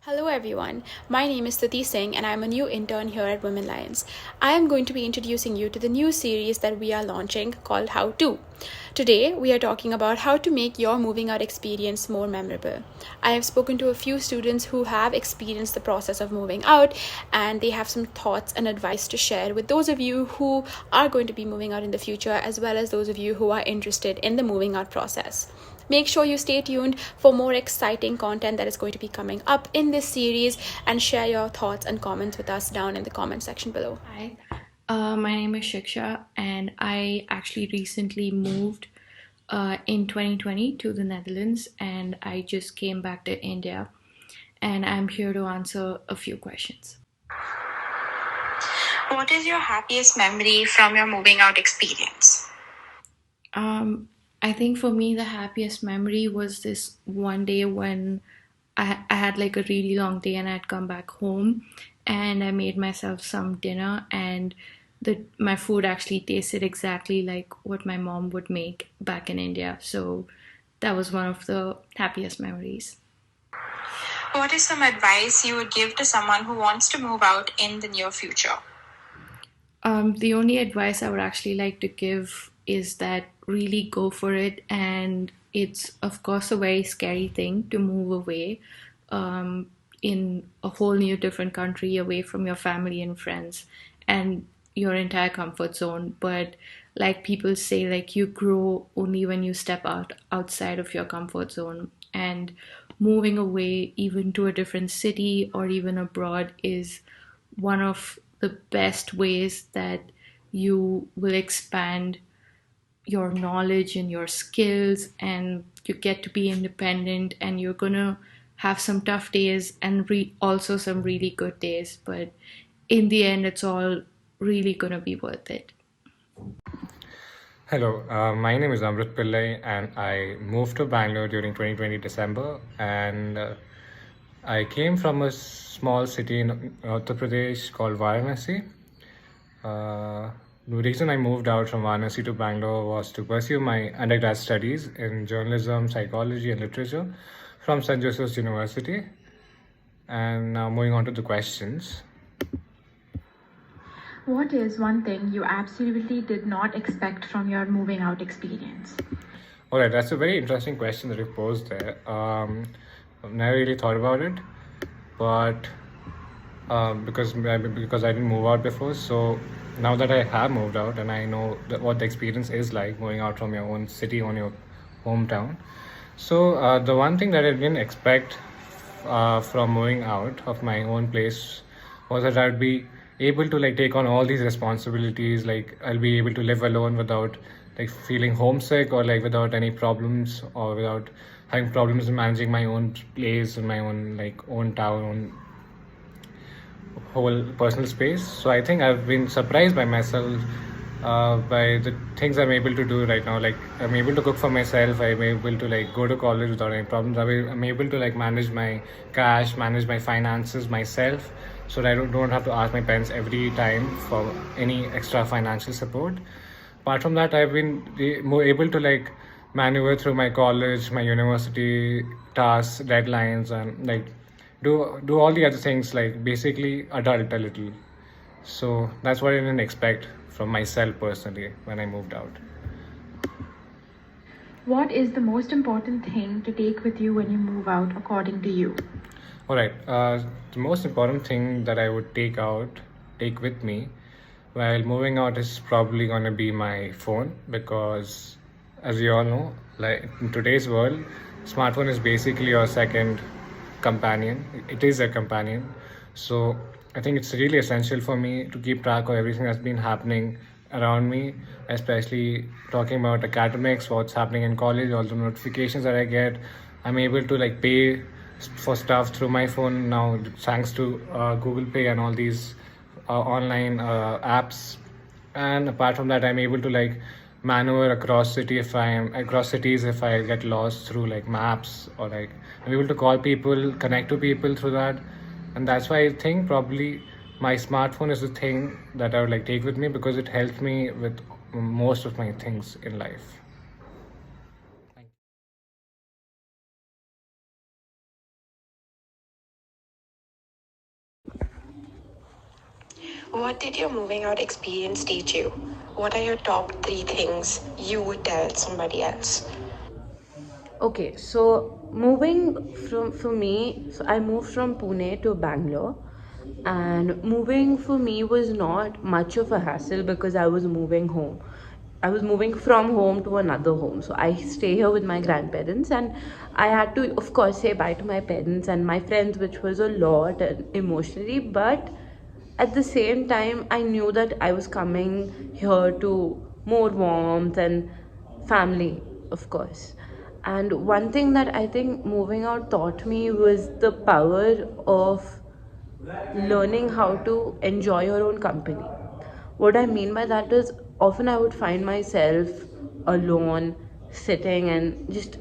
Hello everyone, my name is Stuti Singh and I'm a new intern here at Womenlines. I am going to be introducing you to the new series that we are launching called How To. Today, we are talking about how to make your moving out experience more memorable. I have spoken to a few students who have experienced the process of moving out and they have some thoughts and advice to share with those of you who are going to be moving out in the future, as well as those of you who are interested in the moving out process. Make sure you stay tuned for more exciting content that is going to be coming up in this series, and share your thoughts and comments with us down in the comment section below. Hi, my name is Shiksha, and I actually recently moved in 2020 to the Netherlands, and I just came back to India, and I'm here to answer a few questions. What is your happiest memory from your moving out experience? I think for me, the happiest memory was this one day when I had like a really long day and I had come back home and I made myself some dinner, and my food actually tasted exactly like what my mom would make back in India. So that was one of the happiest memories. What is some advice you would give to someone who wants to move out in the near future? The only advice I would actually like to give is that really go for it. And it's, of course, a very scary thing to move away in a whole new different country, away from your family and friends and your entire comfort zone. But like people say, like you grow only when you step outside of your comfort zone. And moving away, even to a different city or even abroad, is one of the best ways that you will expand your knowledge and your skills, and you get to be independent, and you're gonna have some tough days and also some really good days, but in the end it's all really gonna be worth it. Hello, my name is Amrit Pillai and I moved to Bangalore during 2020 December, and I came from a small city in Uttar Pradesh called Varanasi. The reason I moved out from Varanasi to Bangalore was to pursue my undergrad studies in journalism, psychology and literature from St. Joseph's University. And now moving on to the questions. What is one thing you absolutely did not expect from your moving out experience? All right, that's a very interesting question that you posed there. I've never really thought about it, but because I didn't move out before, so now that I have moved out and I know what the experience is like moving out from your own city, on your hometown. So the one thing that I didn't expect from moving out of my own place was that I'd be able to like take on all these responsibilities. Like I'll be able to live alone without like feeling homesick, or like without any problems, or without having problems in managing my own place and my own like own town, own whole personal space. So I think I've been surprised by myself, by the things I'm able to do right now. Like I'm able to cook for myself. I'm able to like go to college without any problems. I'm able to like manage my cash, manage my finances myself, so that I don't have to ask my parents every time for any extra financial support. Apart from that, I've been more able to like maneuver through my college, my university tasks, deadlines, and like do all the other things, like basically adult a little. So that's what I didn't expect from myself personally when I moved out. What is the most important thing to take with you when you move out, according to you? All right. The most important thing that I would take with me while moving out is probably going to be my phone, because, as you all know, like in today's world, smartphone is basically your second companion. It is a companion. So I think it's really essential for me to keep track of everything that's been happening around me, especially talking about academics, what's happening in college, all the notifications that I get. I'm able to like pay for stuff through my phone now, thanks to Google Pay and all these online apps. And apart from that, I'm able to like maneuver across cities if I get lost through like maps, or like I'm able to call people, connect to people through that. And that's why I think probably my smartphone is the thing that I would like take with me, because it helps me with most of my things in life. What did your moving out experience teach you? What are your top three things you would tell somebody else? Okay, so moving from for me, so I moved from Pune to Bangalore, and moving for me was not much of a hassle because I was moving home. I was moving from home to another home. So I stay here with my grandparents, and I had to, of course, say bye to my parents and my friends, which was a lot emotionally, but at the same time, I knew that I was coming here to more warmth and family, of course. And one thing that I think moving out taught me was the power of learning how to enjoy your own company. What I mean by that is, often I would find myself alone, sitting and just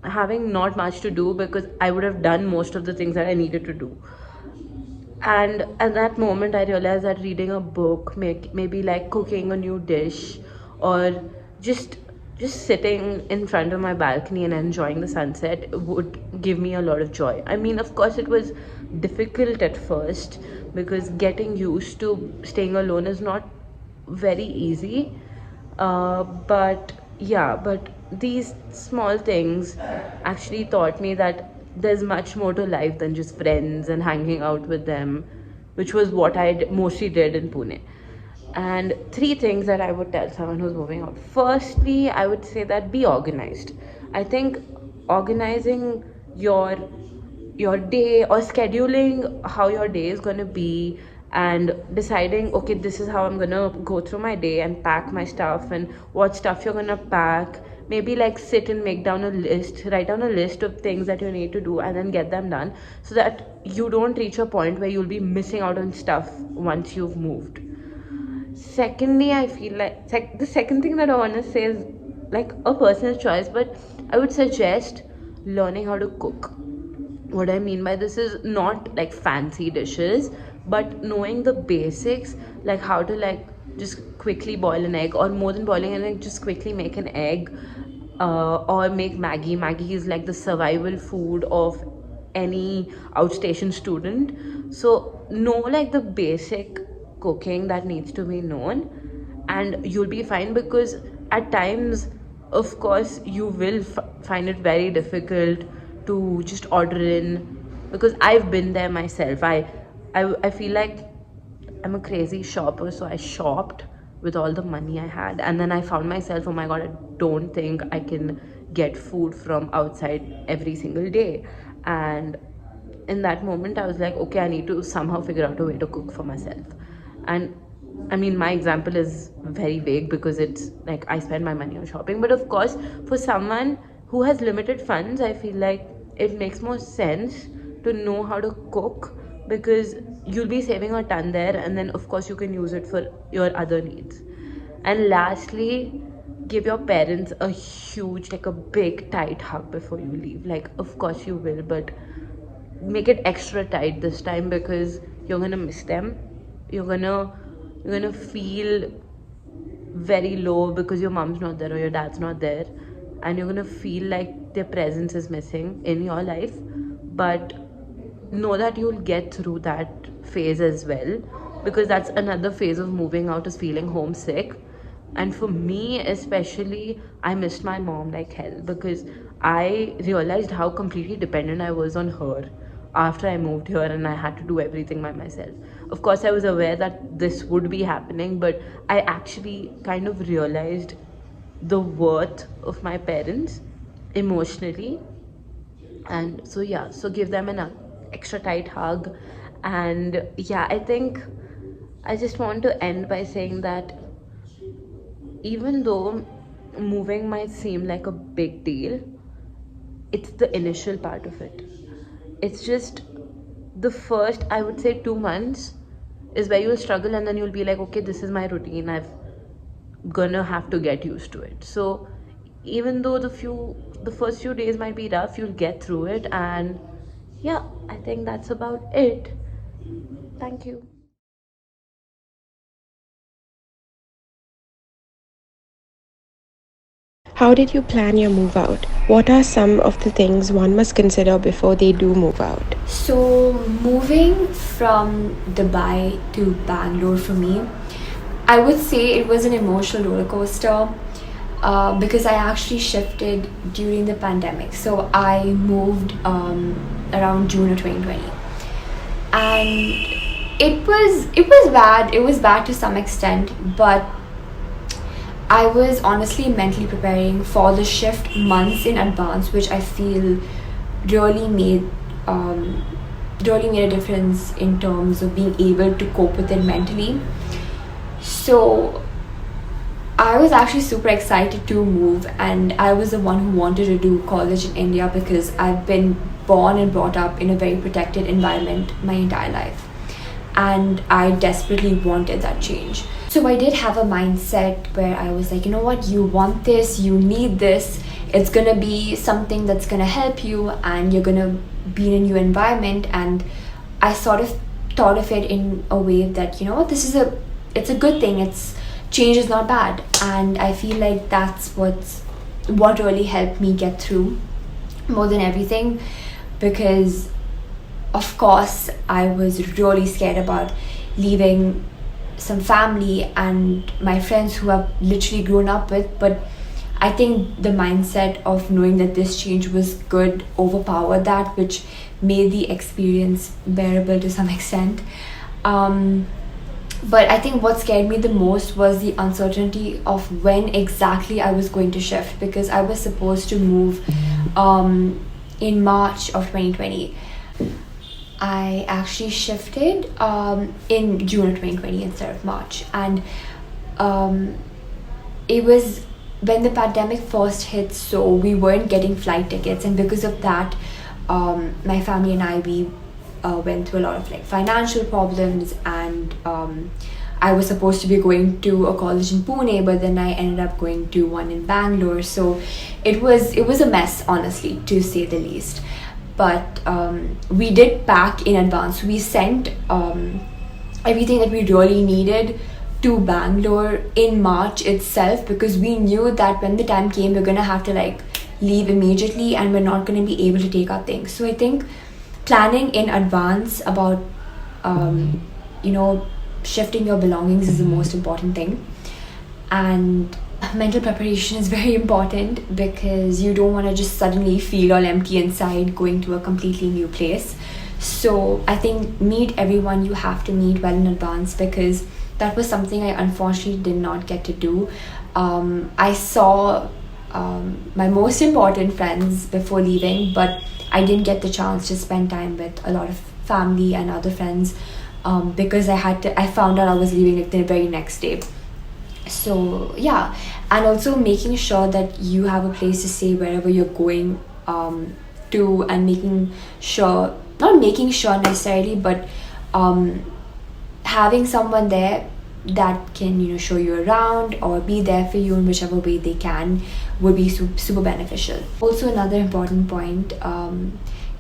having not much to do because I would have done most of the things that I needed to do. And at that moment I realized that reading a book, maybe like cooking a new dish, or just just sitting in front of my balcony and enjoying the sunset would give me a lot of joy. I mean, of course it was difficult at first because getting used to staying alone is not very easy, but yeah, but these small things actually taught me that there's much more to life than just friends and hanging out with them, which was what I mostly did in Pune. And three things that I would tell someone who's moving out. Firstly, I would say that be organized. I think organizing your your day or scheduling how your day is going to be, and deciding, okay, this is how I'm going to go through my day and pack my stuff and what stuff you're going to pack. Maybe like sit and make down a list, write down a list of things that you need to do and then get them done, so that you don't reach a point where you'll be missing out on stuff once you've moved. Secondly, I feel like the second thing that I want to say is like a personal choice, but I would suggest learning how to cook. What I mean by this is not like fancy dishes, but knowing the basics, like how to like just quickly boil an egg, or more than boiling an egg, just quickly make an egg, or make Maggie. Maggie is like the survival food of any outstation student. So know like the basic cooking that needs to be known, and you'll be fine, because at times, of course, you will find it very difficult to just order in, because I've been there myself. I feel like I'm a crazy shopper, so I shopped with all the money I had, and then I found myself, oh my god, I don't think I can get food from outside every single day. And in that moment, I was like, okay, I need to somehow figure out a way to cook for myself. And I mean, my example is very vague because it's like I spend my money on shopping. But of course, for someone who has limited funds, I feel like it makes more sense to know how to cook, because you'll be saving a ton there, and then of course you can use it for your other needs. And lastly, give your parents a huge, like a big tight hug before you leave. Like, of course you will, but make it extra tight this time, because you're gonna miss them. You're gonna feel very low because your mom's not there or your dad's not there, and you're gonna feel like their presence is missing in your life. But know that you'll get through that phase as well, because that's another phase of moving out, is feeling homesick. And for me especially, I missed my mom like hell, because I realized how completely dependent I was on her after I moved here and I had to do everything by myself. Of course, I was aware that this would be happening, but I actually kind of realized the worth of my parents emotionally. And so yeah, so give them an extra tight hug. And yeah, I think I just want to end by saying that even though moving might seem like a big deal, it's the initial part of it. It's just the first, I would say, 2 months is where you'll struggle, and then you'll be like, okay, this is my routine. I've gonna have to get used to it. So even though the first few days might be rough, you'll get through it. And yeah, I think that's about it. Thank you. How did you plan your move out? What are some of the things one must consider before they do move out? So, moving from Dubai to Bangalore for me, I would say it was an emotional roller coaster because I actually shifted during the pandemic. So, I moved around June of 2020, and it was bad. It was bad to some extent, but I was honestly mentally preparing for the shift months in advance, which I feel really made um, really made a difference in terms of being able to cope with it mentally. So I was actually super excited to move, and I was the one who wanted to do college in India because I've been born and brought up in a very protected environment my entire life, and I desperately wanted that change. So I did have a mindset where I was like, you know what, you want this, you need this, it's gonna be something that's gonna help you, and you're gonna be in a new environment. And I sort of thought of it in a way that, you know what, it's a good thing. It's change is not bad, and I feel like that's what really helped me get through more than everything, because of course I was really scared about leaving some family and my friends who I've literally grown up with. But I think the mindset of knowing that this change was good overpowered that, which made the experience bearable to some extent. But I think what scared me the most was the uncertainty of when exactly I was going to shift, because I was supposed to move in March of 2020. I actually shifted in June of 2020 instead of March. And it was when the pandemic first hit, so we weren't getting flight tickets. And because of that, my family and we went through a lot of like financial problems. And I was supposed to be going to a college in Pune, but then I ended up going to one in Bangalore. So it was a mess, honestly, to say the least. But we did pack in advance. We sent everything that we really needed to Bangalore in March itself, because we knew that when the time came, we're gonna have to like leave immediately and we're not gonna be able to take our things. So I think planning in advance about you know, shifting your belongings is the most important thing. And mental preparation is very important, because you don't want to just suddenly feel all empty inside going to a completely new place. So I think meet everyone you have to meet well in advance, because that was something I unfortunately did not get to do. I saw my most important friends before leaving, but I didn't get the chance to spend time with a lot of family and other friends, because I found out I was leaving like the very next day. So yeah, and also making sure that you have a place to stay wherever you're going to, and making sure, not making sure necessarily, but having someone there that can, you know, show you around or be there for you in whichever way they can would be super beneficial. Also, another important point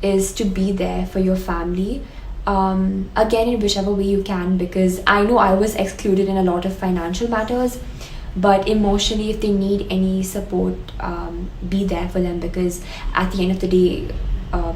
is to be there for your family, again, in whichever way you can, because I know I was excluded in a lot of financial matters, but emotionally, if they need any support, be there for them, because at the end of the day,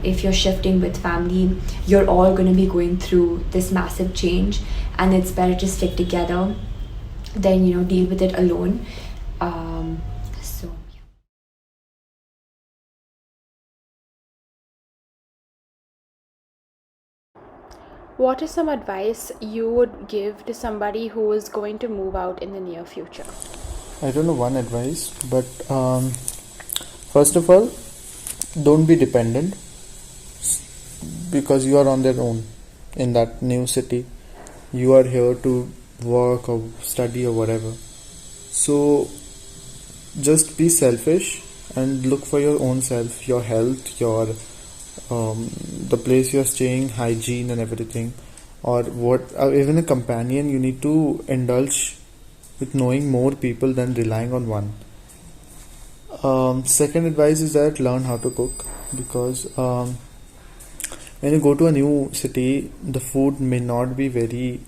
if you're shifting with family, you're all going to be going through this massive change, and it's better to stick together than, you know, deal with it alone. So yeah. What is some advice you would give to somebody who is going to move out in the near future? I don't know one advice, but first of all, don't be dependent, because you are on their own in that new city. You are here to work or study or whatever. So just be selfish and look for your own self, your health, your the place you're staying, hygiene and everything, or what, even a companion. You need to indulge with knowing more people than relying on one. Second advice is that learn how to cook, because when you go to a new city, the food may not be very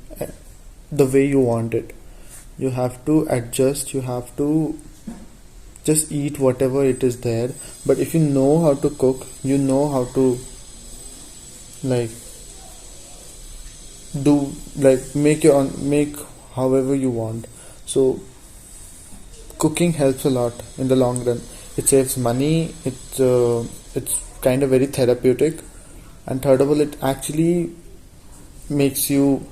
the way you want it. You have to adjust, you have to just eat whatever it is there. But if you know how to cook, you know how to like do like make however you want. So cooking helps a lot in the long run. It saves money. It's kind of very therapeutic, and third of all, it actually makes you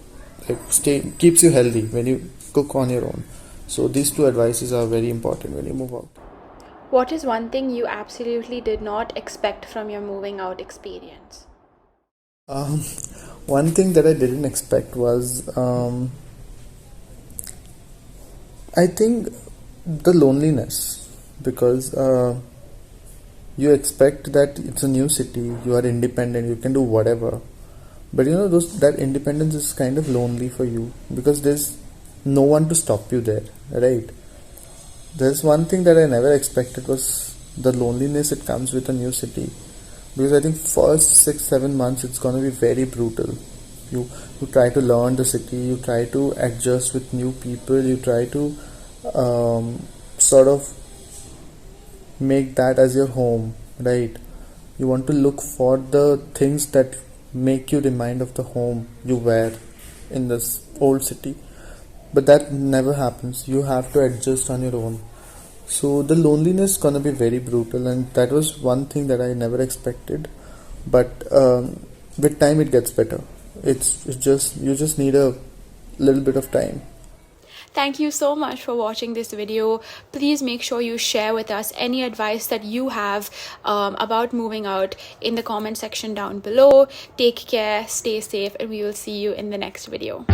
keeps you healthy when you cook on your own. So these two advices are very important when you move out. What is one thing you absolutely did not expect from your moving out experience? Um, One thing that I didn't expect was I think the loneliness, because you expect that it's a new city, you are independent, you can do whatever, but that independence is kind of lonely for you because there's no one to stop you there, right? There's one thing that I never expected was the loneliness that comes with a new city, because I think first 6-7 months it's gonna be very brutal. You try to learn the city, you try to adjust with new people, you try to sort of make that as your home, right? You want to look for the things that make you remind of the home you were in this old city, but that never happens. You have to adjust on your own. So the loneliness gonna be very brutal, and that was one thing that I never expected. But with time, it gets better. It's just you just need a little bit of time. Thank you so much for watching this video. Please make sure you share with us any advice that you have about moving out in the comment section down below. Take care, stay safe, and we will see you in the next video.